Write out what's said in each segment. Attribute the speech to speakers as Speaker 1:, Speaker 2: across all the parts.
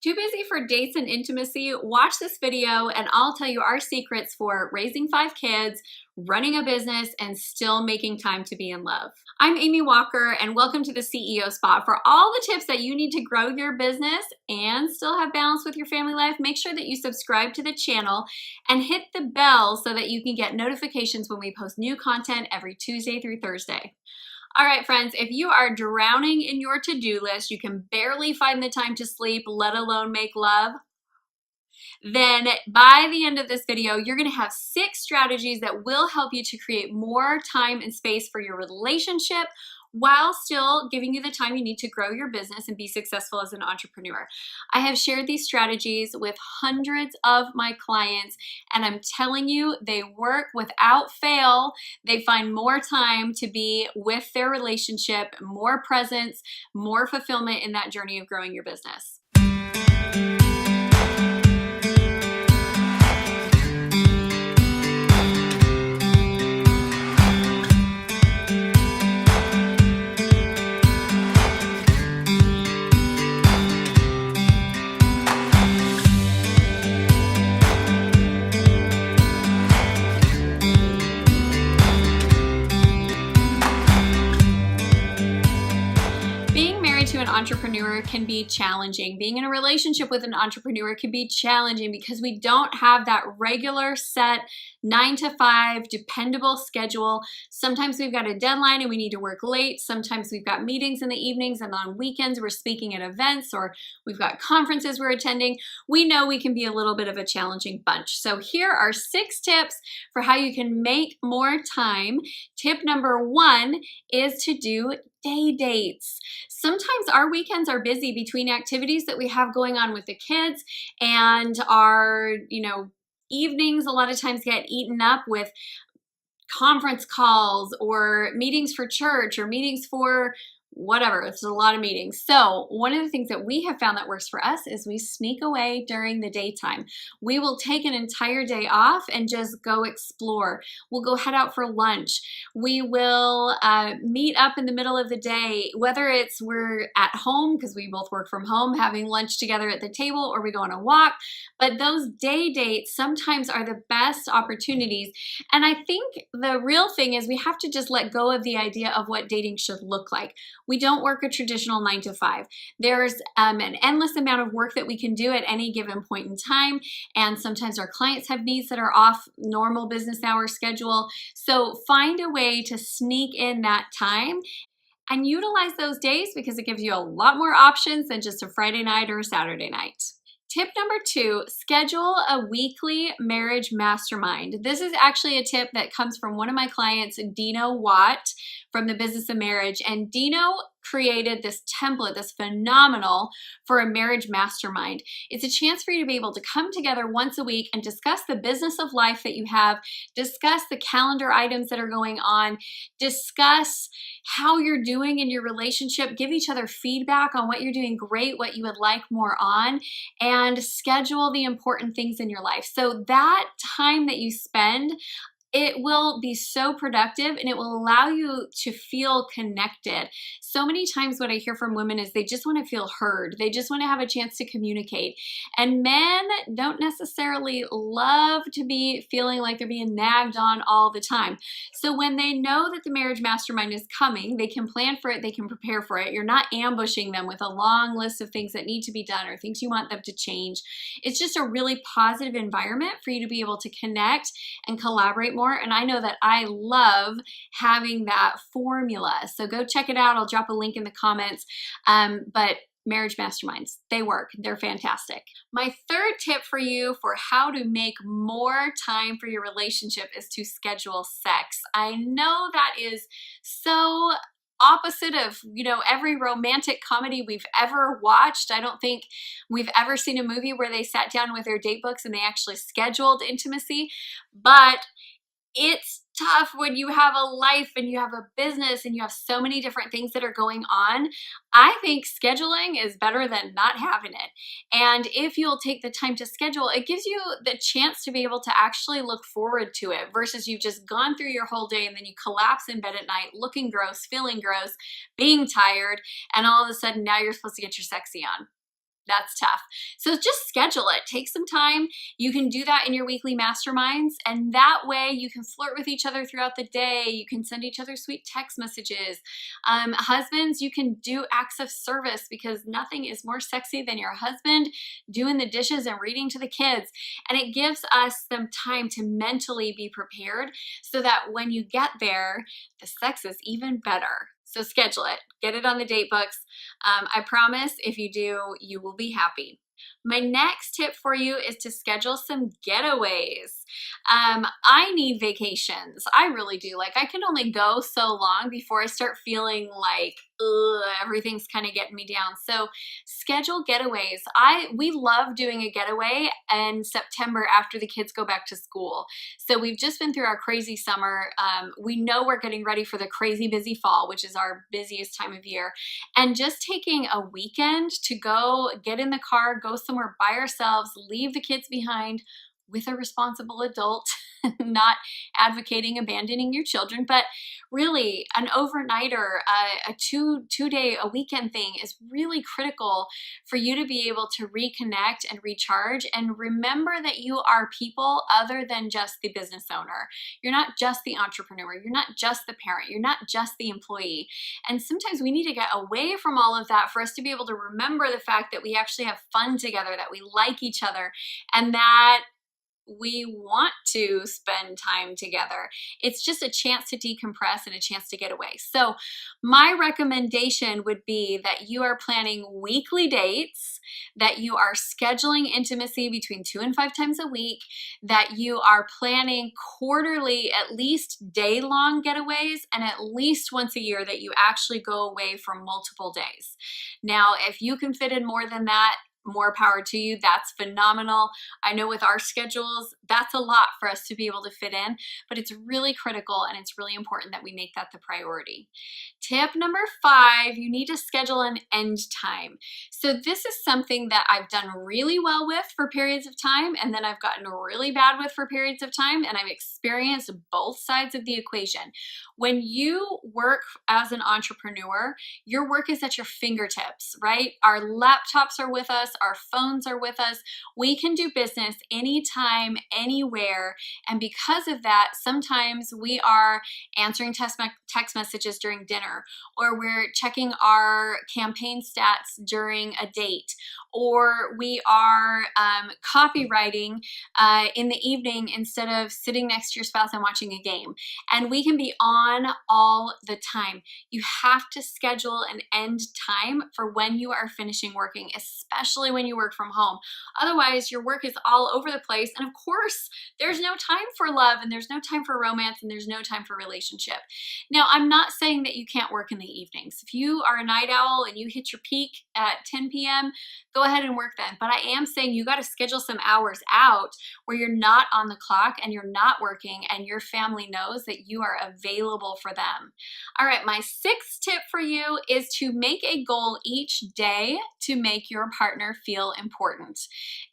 Speaker 1: Too busy for dates and intimacy? Watch this video and I'll tell you our secrets for raising 5 kids, running a business, and still making time to be in love. I'm Amy Walker and welcome to the CEO Spot. For all the tips that you need to grow your business and still have balance with your family life, make sure that you subscribe to the channel and hit the bell so that you can get notifications when we post new content every Tuesday through Thursday. All right, friends, if you are drowning in your to-do list, you can barely find the time to sleep, let alone make love, then by the end of this video, you're gonna have 6 strategies that will help you to create more time and space for your relationship while still giving you the time you need to grow your business and be successful as an entrepreneur. I have shared these strategies with hundreds of my clients, and I'm telling you, they work without fail. They find more time to be with their relationship, more presence, more fulfillment in that journey of growing your business. To an entrepreneur can be challenging. Being in a relationship with an entrepreneur can be challenging because we don't have that regular set 9 to 5 dependable schedule. Sometimes we've got a deadline and we need to work late. Sometimes we've got meetings in the evenings and on weekends we're speaking at events or we've got conferences we're attending. We know we can be a little bit of a challenging bunch. So here are 6 tips for how you can make more time. Tip number 1 is to do day dates. Sometimes our weekends are busy between activities that we have going on with the kids, and our, evenings a lot of times get eaten up with conference calls or meetings for church or meetings for whatever. It's a lot of meetings. So one of the things that we have found that works for us is we sneak away during the daytime. We will take an entire day off and just go explore. We'll go head out for lunch. We will meet up in the middle of the day, whether it's we're at home because we both work from home, having lunch together at the table, or we go on a walk. But those day dates sometimes are the best opportunities. And I think the real thing is we have to just let go of the idea of what dating should look like. We don't work a traditional 9 to 5. There's an endless amount of work that we can do at any given point in time. And sometimes our clients have needs that are off normal business hour schedule. So find a way to sneak in that time and utilize those days because it gives you a lot more options than just a Friday night or a Saturday night. Tip number 2, schedule a weekly marriage mastermind. This is actually a tip that comes from one of my clients, Dino Watt, from the Business of Marriage. And Dino created this template that's phenomenal for a marriage mastermind. It's a chance for you to be able to come together once a week and discuss the business of life that you have, discuss the calendar items that are going on, discuss how you're doing in your relationship, give each other feedback on what you're doing great, what you would like more on, and schedule the important things in your life. So that time that you spend, it will be so productive and it will allow you to feel connected. So many times what I hear from women is they just want to feel heard. They just want to have a chance to communicate. And men don't necessarily love to be feeling like they're being nagged on all the time. So when they know that the marriage mastermind is coming, they can plan for it, they can prepare for it. You're not ambushing them with a long list of things that need to be done or things you want them to change. It's just a really positive environment for you to be able to connect and collaborate more. And I know that I love having that formula. So go check it out. I'll drop a link in the comments. But marriage masterminds, they work. They're fantastic. My 3rd tip for you for how to make more time for your relationship is to schedule sex. I know that is so opposite of, every romantic comedy we've ever watched. I don't think we've ever seen a movie where they sat down with their date books and they actually scheduled intimacy. But it's tough when you have a life and you have a business and you have so many different things that are going on. I think scheduling is better than not having it. And if you'll take the time to schedule, it gives you the chance to be able to actually look forward to it versus you've just gone through your whole day and then you collapse in bed at night looking gross, feeling gross, being tired, and all of a sudden now you're supposed to get your sexy on. That's tough. So just schedule it. Take some time. You can do that in your weekly masterminds, and that way you can flirt with each other throughout the day. You can send each other sweet text messages. Husbands, you can do acts of service, because nothing is more sexy than your husband doing the dishes and reading to the kids. And it gives us some time to mentally be prepared so that when you get there, the sex is even better. So schedule it. Get it on the date books. I promise if you do, you will be happy. My next tip for you is to schedule some getaways. I need vacations. I really do. Like, I can only go so long before I start feeling like, ugh, everything's kind of getting me down. So schedule getaways. We love doing a getaway in September after the kids go back to school. So we've just been through our crazy summer. We know we're getting ready for the crazy busy fall, which is our busiest time of year. And just taking a weekend to go get in the car, go somewhere by ourselves, leave the kids behind with a responsible adult, not advocating abandoning your children, but really an overnighter, a two-day, a weekend thing is really critical for you to be able to reconnect and recharge, and remember that you are people other than just the business owner. You're not just the entrepreneur. You're not just the parent. You're not just the employee. And sometimes we need to get away from all of that for us to be able to remember the fact that we actually have fun together, that we like each other, and that we want to spend time together. It's just a chance to decompress and a chance to get away. So my recommendation would be that you are planning weekly dates, that you are scheduling intimacy between 2 and 5 times a week, that you are planning quarterly, at least day-long getaways, and at least once a year that you actually go away for multiple days. Now, if you can fit in more than that, more power to you. That's phenomenal. I know with our schedules, that's a lot for us to be able to fit in, but it's really critical and it's really important that we make that the priority. Tip number 5, you need to schedule an end time. So this is something that I've done really well with for periods of time, and then I've gotten really bad with for periods of time, and I've experienced both sides of the equation. When you work as an entrepreneur, your work is at your fingertips, right? Our laptops are with us, our phones are with us. We can do business anytime, anywhere. And because of that, sometimes we are answering text messages during dinner, or we're checking our campaign stats during a date, or we are copywriting in the evening instead of sitting next to your spouse and watching a game. And we can be on all the time. You have to schedule an end time for when you are finishing working, especially when you work from home. Otherwise, your work is all over the place. And of course, there's no time for love, and there's no time for romance, and there's no time for relationship. Now, I'm not saying that you can't work in the evenings. If you are a night owl and you hit your peak at 10 p.m., go ahead and work then. But I am saying you got to schedule some hours out where you're not on the clock and you're not working, and your family knows that you are available for them. All right, my 6th tip for you is to make a goal each day to make your partner feel important.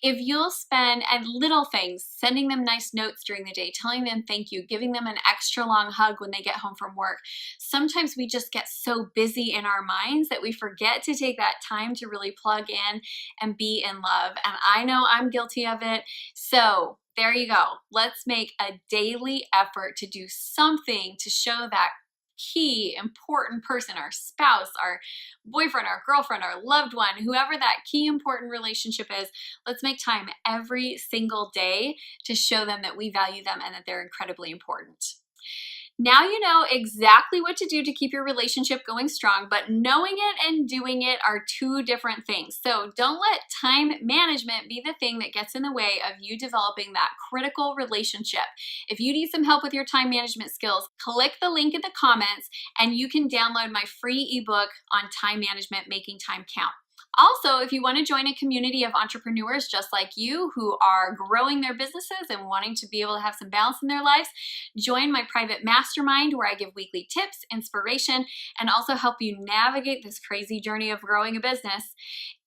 Speaker 1: If you'll spend at little things, sending them nice notes during the day, telling them thank you, giving them an extra long hug when they get home from work. Sometimes we just get so busy in our minds that we forget to take that time to really plug in and be in love. And I know I'm guilty of it. So there you go. Let's make a daily effort to do something to show that key important person, our spouse, our boyfriend, our girlfriend, our loved one, whoever that key important relationship is. Let's make time every single day to show them that we value them and that they're incredibly important. Now you know exactly what to do to keep your relationship going strong, but knowing it and doing it are 2 different things. So don't let time management be the thing that gets in the way of you developing that critical relationship. If you need some help with your time management skills, click the link in the comments and you can download my free ebook on time management, making time count. Also, if you want to join a community of entrepreneurs just like you who are growing their businesses and wanting to be able to have some balance in their lives, join my private mastermind where I give weekly tips, inspiration, and also help you navigate this crazy journey of growing a business.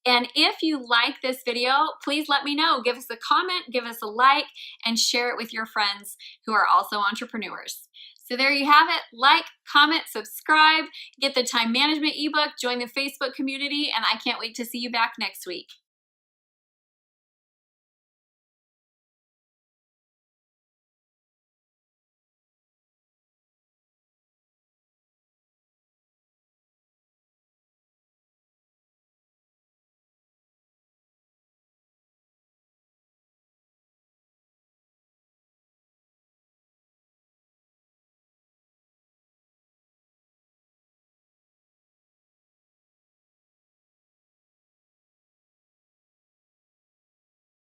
Speaker 1: And if you like this video, please let me know. Give us a comment, give us a like, and share it with your friends who are also entrepreneurs. So there you have it. Like, comment, subscribe, get the time management ebook, join the Facebook community, and I can't wait to see you back next week.